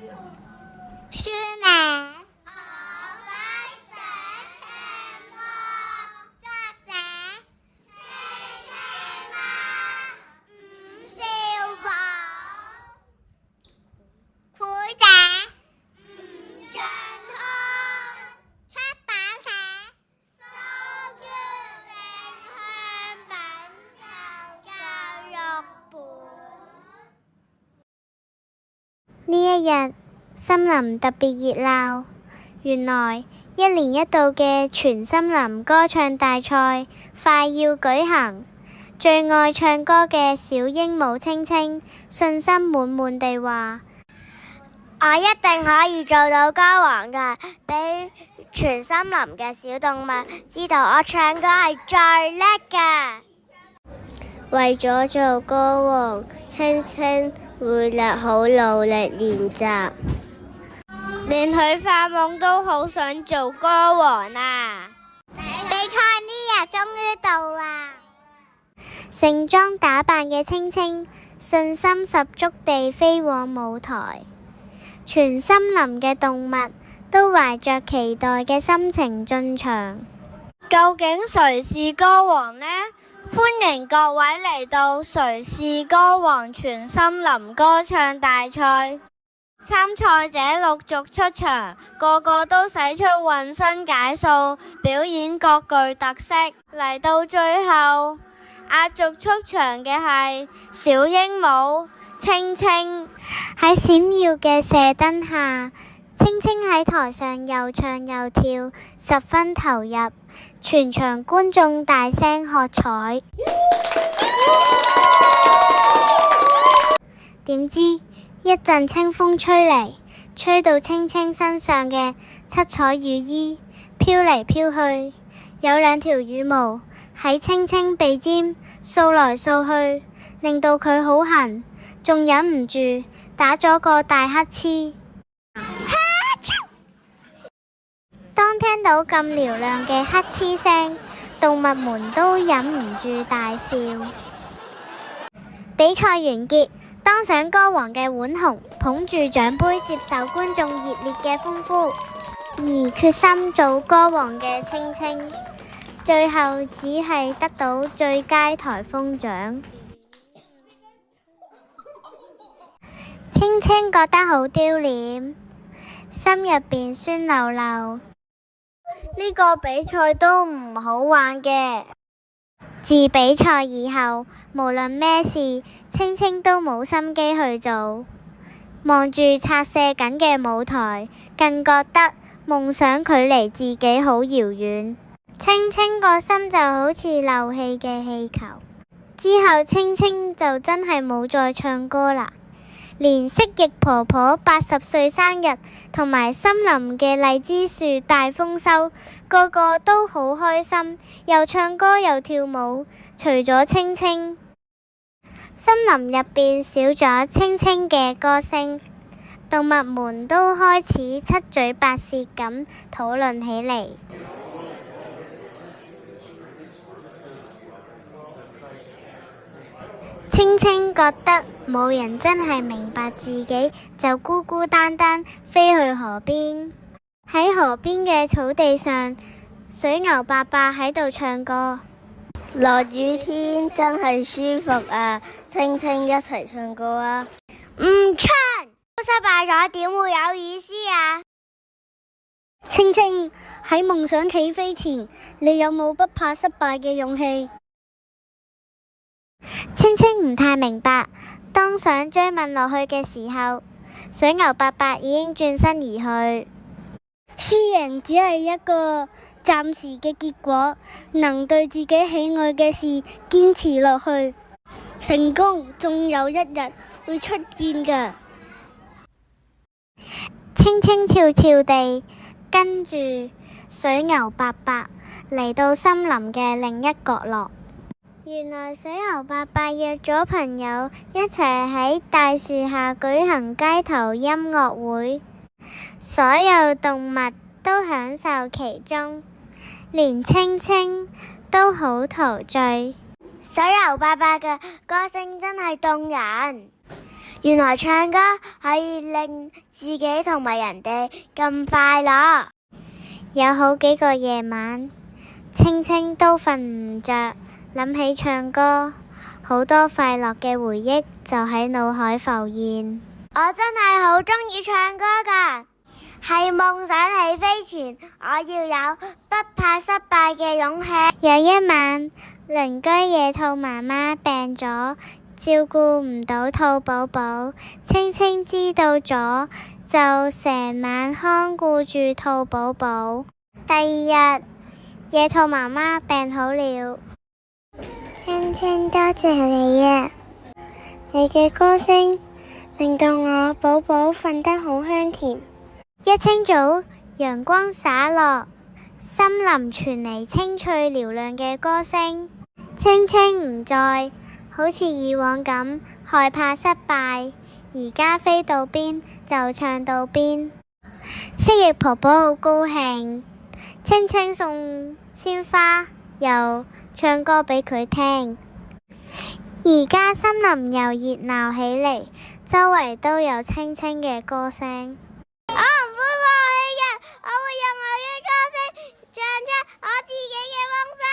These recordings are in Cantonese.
書名我不想唱歌，作者青蛙伍少寶，繪者吳俊康，出版社蘇月城鄉品教育本。呢一日，森林特別熱鬧，原來一年一度嘅全森林歌唱大賽快要舉行。最愛唱歌嘅小鸚鵡青青信心滿滿地話：我一定可以做到歌王㗎，俾全森林嘅小動物知道我唱歌係最叻㗎。為咗做歌王，青青會好努力練習。連佢發夢都好想做歌王啊！比賽呢日終於到啦！盛裝打扮嘅青青，信心十足地飛往舞台。全森林嘅動物都懷着期待嘅心情進場。究竟誰是歌王呢？歡迎各位嚟到誰是歌王全森林歌唱大賽。參賽者陸續出場，個個都使出渾身解數，表演各具特色。嚟到最後，壓軸出場嘅係小鸚鵡青青。喺閃耀嘅射燈下，青青喺台上又唱又跳，十分投入。全場觀眾大聲喝彩。點知一陣清風吹嚟，吹到青青身上嘅七彩羽衣飄嚟飄去，有兩條羽毛喺青青鼻尖掃來掃去，令到佢好痕，仲忍唔住打咗個大乞嗤。當聽到咁嘹亮嘅乞嗤聲，動物們都忍唔住大笑。比賽完結，當上歌王嘅浣熊捧住獎杯接受觀眾熱烈嘅歡呼，而決心做歌王嘅青青最後只係得到最佳颱風獎。青青覺得好丟臉，心入邊酸溜溜，呢個比賽都唔好玩嘅。自比賽以後，無論咩事，青青都冇心機去做，望住拆卸緊嘅舞台，更覺得夢想距離自己好遙遠。青青個心就好似漏氣嘅氣球。之後青青就真係冇再唱歌啦，連蜥蜴婆婆80歲生日同埋森林嘅荔枝樹大豐收，個個都好開心，又唱歌又跳舞。除咗青青，森林入邊少咗青青嘅歌聲，動物們都開始七嘴八舌咁討論起嚟。青青覺得冇人真係明白自己，就孤孤單單飛去河邊。喺河邊嘅草地上，水牛伯伯喺度唱歌。落雨天真係舒服啊！青青一齊唱歌啊！唔唱，都失敗咗，點會有意思啊？青青，喺夢想起飛前，你有冇不怕失敗嘅勇氣？青青唔太明白，當想追問落去嘅時候，水牛伯伯已經轉身而去。輸贏只係一個暫時嘅結果，能對自己喜愛嘅事堅持落去，成功仲有一日會出現㗎。青青悄悄地跟住水牛伯伯嚟到森林嘅另一角落。原來水牛伯伯約咗朋友一齊喺大樹下舉行街頭音樂會，所有動物都享受其中，連青青都好陶醉。水牛伯伯嘅歌聲真係動人，原來唱歌可以令自己同埋人哋咁快樂。有好幾個夜晚，青青都瞓唔着，諗起唱歌，好多快樂嘅回憶就喺腦海浮現。我真係好鍾意唱歌㗎，係夢想起飛前，我要有不怕失敗嘅勇氣。有一晚，鄰居野兔媽媽病咗，照顧唔到兔寶寶，青青知道咗，就成晚看顧住兔寶寶。第二日，野兔媽媽病好了。青青，多謝你啊！你嘅歌聲令到我寶寶瞓得好香甜。一清早，陽光灑落，森林傳嚟清脆嘹亮嘅歌聲。青青唔再好似以往咁害怕失敗，而家飛到邊就唱到邊。蜥蜴婆婆好高興，青青送鮮花又唱歌俾佢聽。而家森林又熱鬧起嚟，周圍都有青青嘅歌聲。我唔會放棄嘅，我會用我嘅歌聲唱出我自己嘅夢想。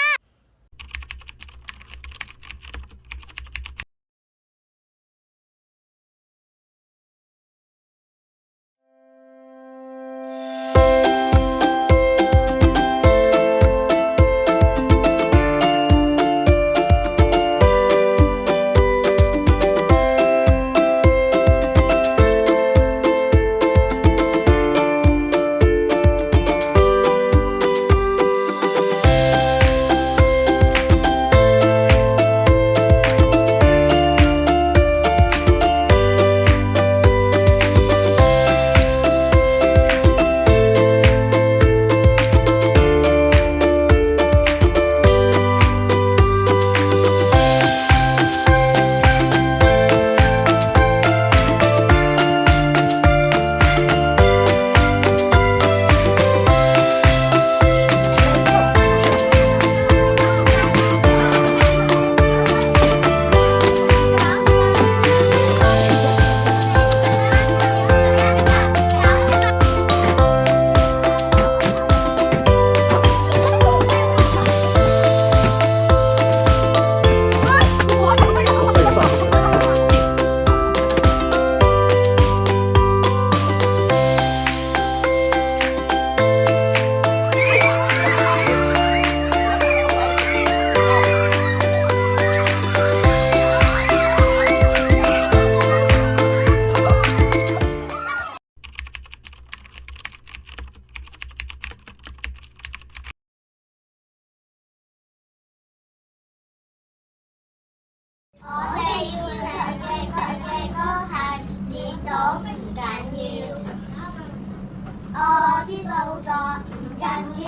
我啲動作唔緊要，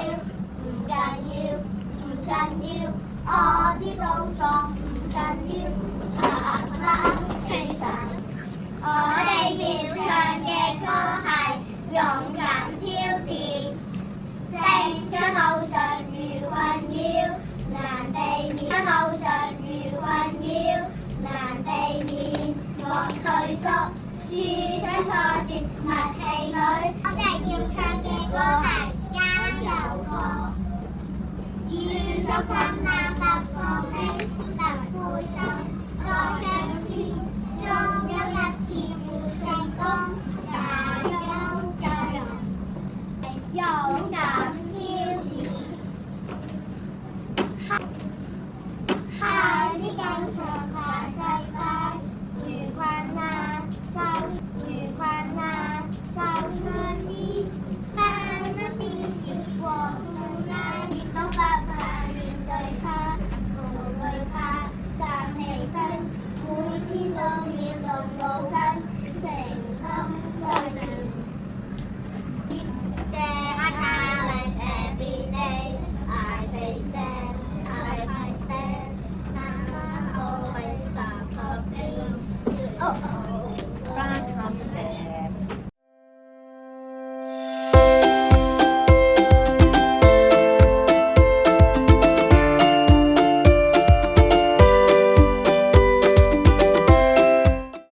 唔緊要，唔緊要。我啲動作唔緊要，其實我哋要唱嘅歌係勇敢挑戰，勝將路上遇困擾，難避免將路上遇困擾，難避免莫退縮。遇上挫折勿氣餒，我哋要唱嘅歌係加油歌。遇上困難不放棄，不灰心，多嘗試，終有一天會成功。加油加油，勇敢挑戰，下次更長下世界，遇困難。遇困難就願意慢慢堅持過苦難，亦都不怕面對它，無懼怕，站起身，每天都要動腦筋。